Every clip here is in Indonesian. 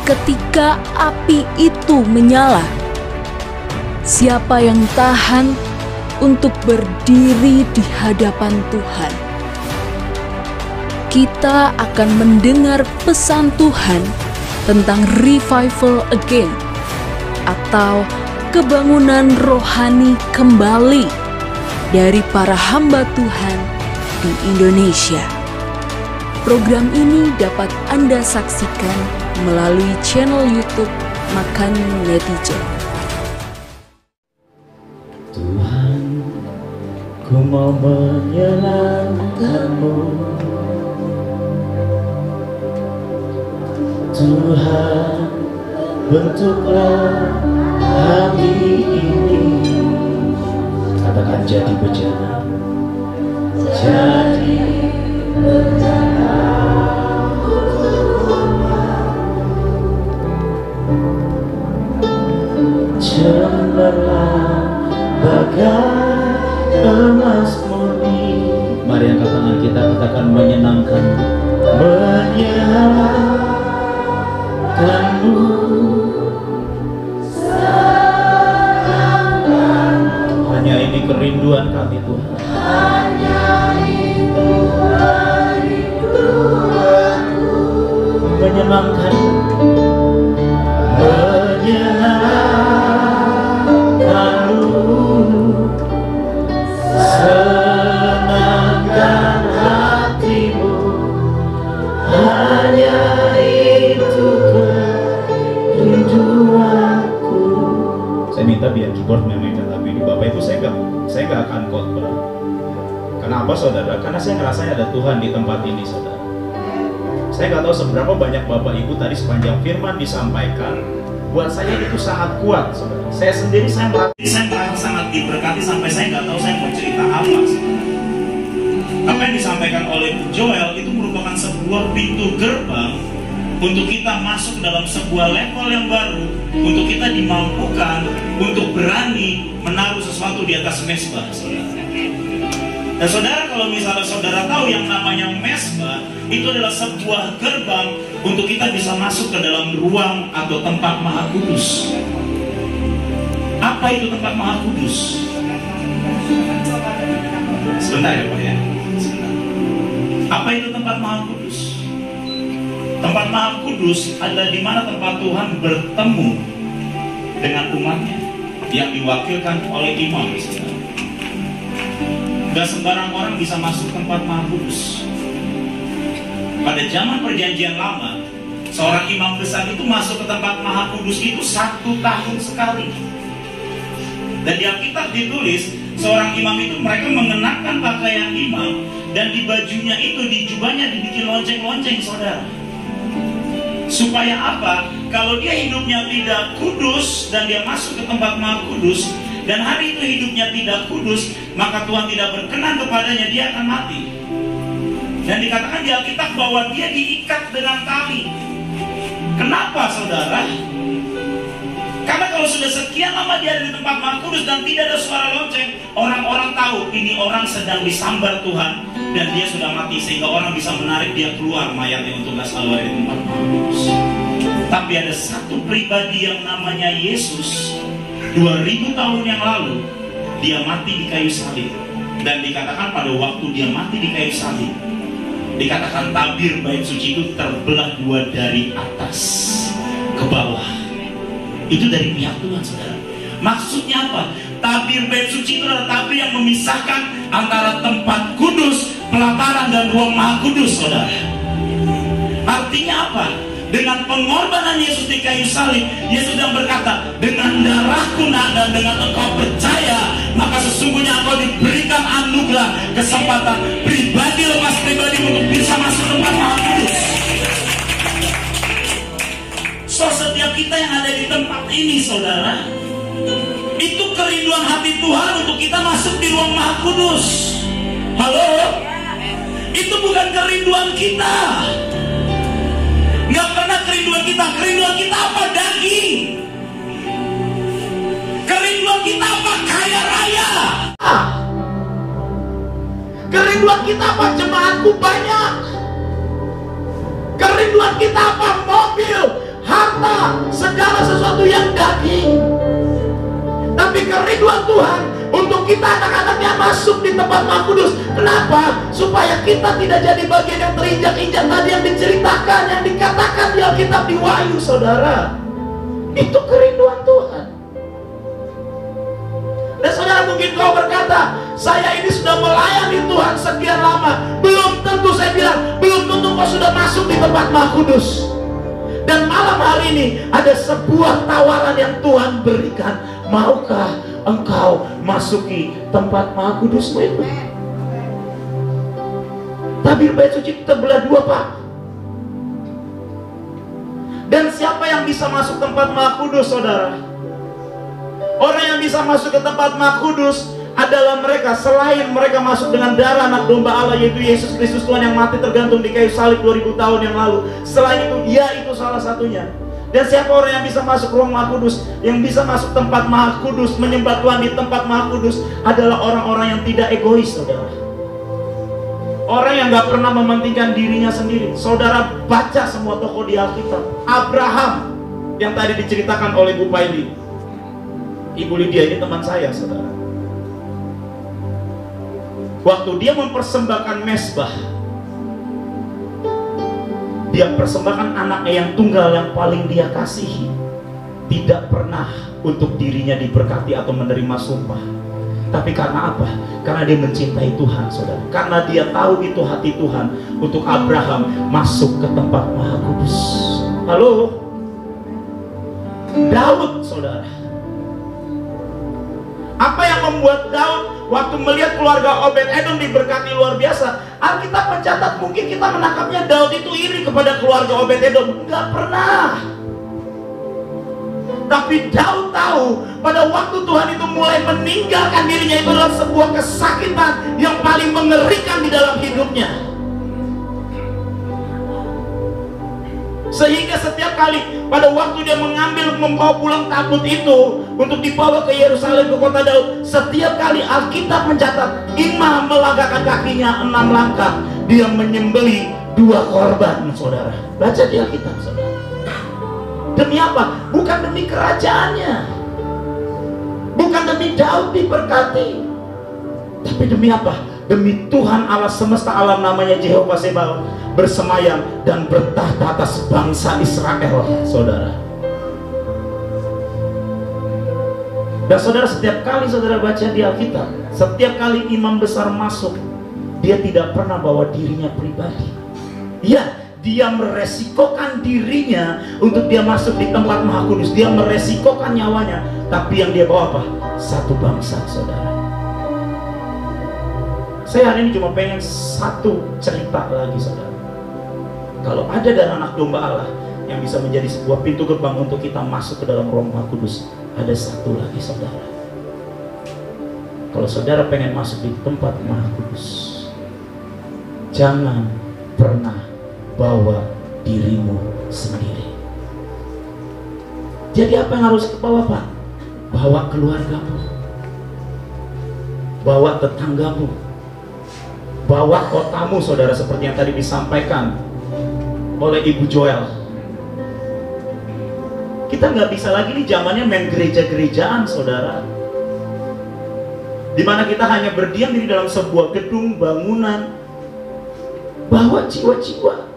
ketika api itu menyala, siapa yang tahan untuk berdiri di hadapan Tuhan? Kita akan mendengar pesan Tuhan tentang revival again, atau kebangunan rohani kembali dari para hamba Tuhan di Indonesia. Program ini dapat Anda saksikan melalui channel YouTube Makan Netizen. Tuhan, ku mau menyenangkan-Mu. Tuhan, bentuklah hati ini. Katakan jadi bejana. Jadi bejana untuk umat. Cemerlang bagai emas murni. Mari angkat tangan kita, katakan menyenangkan. Menyenangkan. Hanya ini kerinduan kami, Tuhan. Hanya itu kerinduanku. Menyenangkan, menyenangkan-Mu. Senangkan hati-Mu. Hanya itu kerinduanku. Saya minta biar keyboard memainkan lagu ini. Bapak Ibu, saya nggak akan khotbah. Kenapa, saudara? Karena saya ngerasanya ada Tuhan di tempat ini, saudara. Saya nggak tahu seberapa banyak Bapak Ibu tadi sepanjang firman disampaikan. Buat saya itu sangat kuat, saudara. Saya sendiri saya merasa sangat diberkati sampai saya nggak tahu saya mau cerita apa. Apa yang disampaikan oleh Joel itu merupakan sebuah pintu gerbang untuk kita masuk dalam sebuah level yang baru, untuk kita dimampukan untuk berani menaruh sesuatu di atas mesbah, saudara. Dan saudara, kalau misalnya saudara tahu yang namanya mesbah, itu adalah sebuah gerbang untuk kita bisa masuk ke dalam ruang atau tempat Maha Kudus. Apa itu tempat Maha Kudus? Sebentar ya Pak ya. Sebentar. Apa itu tempat Maha Kudus? Tempat Maha Kudus adalah di mana tempat Tuhan bertemu dengan umatnya yang diwakilkan oleh imam. Gak sembarang orang bisa masuk tempat Maha Kudus. Pada zaman perjanjian lama, seorang imam besar itu masuk ke tempat Maha Kudus itu 1 tahun sekali. Dan di Alkitab ditulis, seorang imam itu mereka mengenakan pakaian imam, dan di bajunya itu, di jubahnya dibikin lonceng-lonceng, saudara. Supaya apa? Kalau dia hidupnya tidak kudus dan dia masuk ke tempat Maha Kudus, dan hari itu hidupnya tidak kudus, maka Tuhan tidak berkenan kepadanya, dia akan mati. Dan dikatakan di Alkitab bahwa dia diikat dengan tali. Kenapa, saudara? Karena kalau sudah sekian lama dia ada di tempat Maha Kudus dan tidak ada suara lonceng, orang-orang tahu ini orang sedang disambar Tuhan dan dia sudah mati, sehingga orang bisa menarik dia keluar mayatnya untuk nggak selalu ada di tempat Maha Kudus. Tapi ada satu pribadi yang namanya Yesus, 2000 tahun yang lalu dia mati di kayu salib. Dan dikatakan pada waktu dia mati di kayu salib, dikatakan tabir bait suci itu terbelah 2 dari atas ke bawah. Itu dari pihak Tuhan, saudara. Maksudnya apa? Tabir bait suci itu adalah tabir yang memisahkan antara tempat kudus, pelataran, dan ruang Maha Kudus, saudara. Artinya apa? Dengan pengorbanan Yesus di kayu salib, Yesus sedang berkata, dengan darahku dan dengan engkau percaya, maka sesungguhnya engkau diberikan anugerah, kesempatan pribadi lepas pribadi untuk bisa masuk tempat Maha Kudus. So, setiap kita yang ada di tempat ini, saudara, itu kerinduan hati Tuhan untuk kita masuk di ruang Maha Kudus. Halo? Itu bukan kerinduan kita. Nggak pernah kerinduan kita. Kerinduan kita apa? Daging. Kerinduan kita apa? Kaya raya. Kerinduan kita apa? Jemaatku banyak. Kerinduan kita apa? Mobil, harta, segala sesuatu yang daging. Tapi kerinduan Tuhan untuk kita anak-anaknya masuk di tempat Maha Kudus. Kenapa? Supaya kita tidak jadi bagian yang terinjak-injak tadi yang diceritakan, yang dikatakan di Alkitab di Wahyu, saudara. Itu kerinduan Tuhan. Dan saudara, mungkin kau berkata, saya ini sudah melayani Tuhan sekian lama. Belum tentu, saya bilang, belum tentu kau sudah masuk di tempat Maha Kudus. Dan malam hari ini ada sebuah tawaran yang Tuhan berikan. Maukah engkau masuki tempat Maha Kudusmu itu? Tabir bait suci terbelah dua, Pak. Dan siapa yang bisa masuk tempat Maha Kudus, saudara? Orang yang bisa masuk ke tempat Maha Kudus adalah mereka, selain mereka masuk dengan darah anak domba Allah, yaitu Yesus Kristus Tuhan yang mati tergantung di kayu salib 2000 tahun yang lalu. Selain itu, dia itu salah satunya. Dan siapa orang yang bisa masuk ruang Maha Kudus, yang bisa masuk tempat Maha Kudus, menyembah Tuhan di tempat Maha Kudus, adalah orang-orang yang tidak egois, saudara. Orang yang gak pernah mementingkan dirinya sendiri. Saudara baca semua tokoh di Alkitab. Abraham yang tadi diceritakan oleh Bu Paili, Ibu Lydia ini teman saya, saudara. Waktu dia mempersembahkan mezbah, dia persembahkan anaknya yang tunggal yang paling dia kasihi. Tidak pernah untuk dirinya diberkati atau menerima sumpah. Tapi karena apa? Karena dia mencintai Tuhan, saudara. Karena dia tahu itu hati Tuhan untuk Abraham masuk ke tempat Maha Kudus. Halo? Daud, saudara. Apa yang membuat Daud waktu melihat keluarga Obed-Edom diberkati luar biasa? Alkitab mencatat, mungkin kita menangkapnya Daud itu iri kepada keluarga Obed-Edom. Enggak pernah. Tapi Daud tahu pada waktu Tuhan itu mulai meninggalkan dirinya, itu adalah sebuah kesakitan yang paling mengerikan di dalam hidupnya. Sehingga setiap kali pada waktu dia membawa pulang tabut itu untuk dibawa ke Yerusalem, ke kota Daud, setiap kali Alkitab mencatat imam melangkahkan kakinya 6 langkah, dia menyembelih 2 korban, saudara. Baca di Alkitab, saudara. Demi apa? Bukan demi kerajaannya, bukan demi Daud diberkati, tapi demi apa? Demi Tuhan Allah semesta alam, namanya Jehovah Sebaot, bersemayam dan bertahta atas bangsa Israel, saudara. Dan saudara, setiap kali saudara baca di Alkitab, setiap kali imam besar masuk, dia tidak pernah bawa dirinya pribadi. Ya, dia meresikokan dirinya untuk dia masuk di tempat Maha Kudus. Dia meresikokan nyawanya. Tapi yang dia bawa apa? Satu bangsa, saudara. Saya hari ini cuma pengen satu cerita lagi, saudara. Kalau ada dari anak domba Allah yang bisa menjadi sebuah pintu gerbang untuk kita masuk ke dalam ruang Maha Kudus, ada satu lagi, saudara. Kalau saudara pengen masuk di tempat Maha Kudus, jangan pernah bawa dirimu sendiri. Jadi apa yang harus kebawa, Pak? Bawa keluargamu, bawa tetanggamu, bawa kotamu, saudara, seperti yang tadi disampaikan oleh Ibu Joel. Kita nggak bisa lagi nih zamannya main gereja-gerejaan, saudara, dimana kita hanya berdiam diri dalam sebuah gedung bangunan. Bawa jiwa-jiwa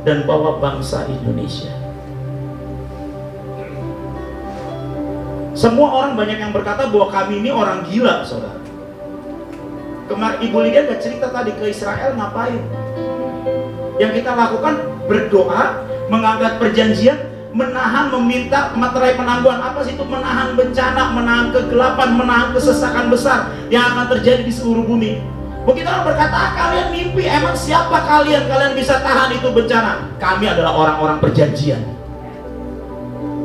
dan bawa bangsa Indonesia. Semua orang banyak yang berkata bahwa kami ini orang gila, saudara. Kemarin Ibu Lydia gak cerita tadi ke Israel ngapain. Yang kita lakukan berdoa, mengangkat perjanjian, menahan, meminta materai penangguhan. Apa sih itu? Menahan bencana, menahan kegelapan, menahan kesesakan besar yang akan terjadi di seluruh bumi. Mungkin orang berkata, kalian mimpi, emang siapa kalian bisa tahan itu bencana? Kami adalah orang-orang perjanjian.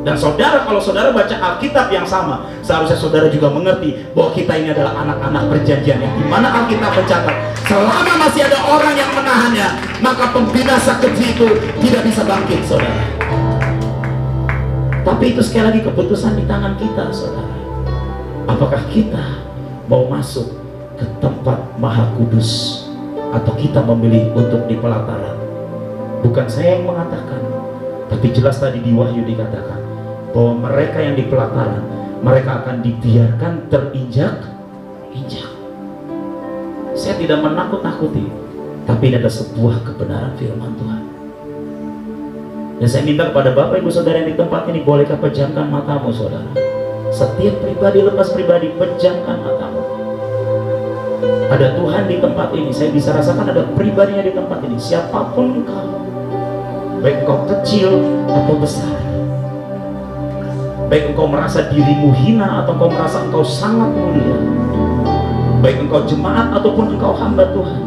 Dan saudara, kalau saudara baca Alkitab yang sama, seharusnya saudara juga mengerti bahwa kita ini adalah anak-anak perjanjian, yang dimana Alkitab mencatat, selama masih ada orang yang menahannya, maka pembinasa keji itu tidak bisa bangkit, saudara. Tapi itu sekali lagi keputusan di tangan kita, saudara. Apakah kita mau masuk ke tempat Maha Kudus, atau kita memilih untuk di pelataran? Bukan saya yang mengatakan, Tapi jelas tadi di Wahyu dikatakan bahwa mereka yang di pelataran, mereka akan dibiarkan terinjak-injak. Saya tidak menakut-nakuti, tapi ini ada sebuah kebenaran firman Tuhan. Dan saya minta kepada Bapak Ibu Saudara yang di tempat ini, bolehkah pejamkan matamu saudara? Setiap pribadi lepas pribadi, pejamkan matamu. Ada Tuhan di tempat ini. Saya bisa rasakan ada pribadinya di tempat ini. Siapapun engkau, baik engkau kecil atau besar, baik engkau merasa dirimu hina atau engkau merasa engkau sangat mulia, baik engkau jemaat ataupun engkau hamba Tuhan,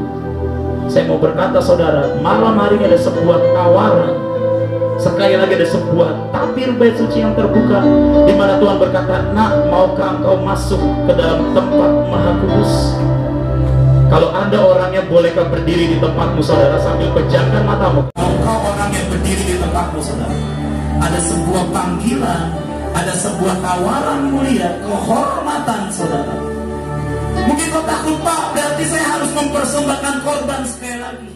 saya mau berkata saudara, malam hari ini ada sebuah tawaran. Sekali lagi ada sebuah tabir bait suci yang terbuka, di mana Tuhan berkata, nak, maukah engkau masuk ke dalam tempat Maha Kudus? Kalau Anda orangnya, bolehkah berdiri di tempatmu saudara sambil pejamkan matamu? Engkau orang yang berdiri di tempatmu saudara, ada sebuah panggilan, ada sebuah tawaran mulia, kehormatan saudara. Mungkin kau takut, Pak, berarti saya harus mempersembahkan korban sekali lagi.